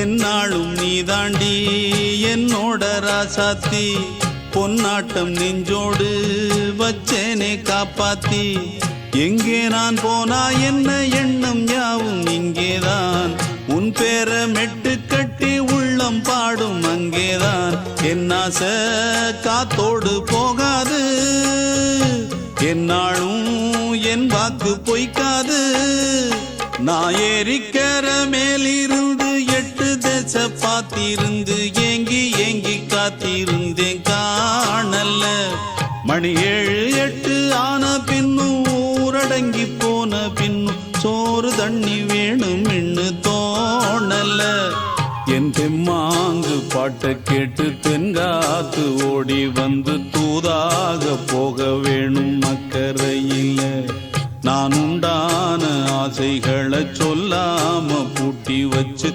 என்னாலும் நீதாண்டி என்னோட ராசாத்தி பொன்னாட்டம் நெஞ்சோடு வச்சேனே காப்பாத்தி எங்கே நான் போனா என்ன எண்ணம் யாவும் இங்கேதான் உன் பேர மெட்டு கட்டி உள்ளம் பாடும் அங்கேதான் என் ஆசை காத்தோடு போகாது என்னாலும் என் வாக்கு பொய்க்காது நான் ஏறிக்கிற மேலிருந்து 8 தேச பார்த்திருந்து ஏங்கி ஏங்கி காத்திருந்தேன் காணல்ல மணி 7 8 ஆன பின்னும் ஊரடங்கி போன பின்னும் சோறு தண்ணி வேணும் என்று தோணல என் தெம்மாங்கு பாட்டை கேட்டு தென்காத்து ஓடி வந்து தூதாக போக வேணும் அக்கறையில் நான் உண்டான ஆசைகளை சொல்லாம பூட்டி வச்சு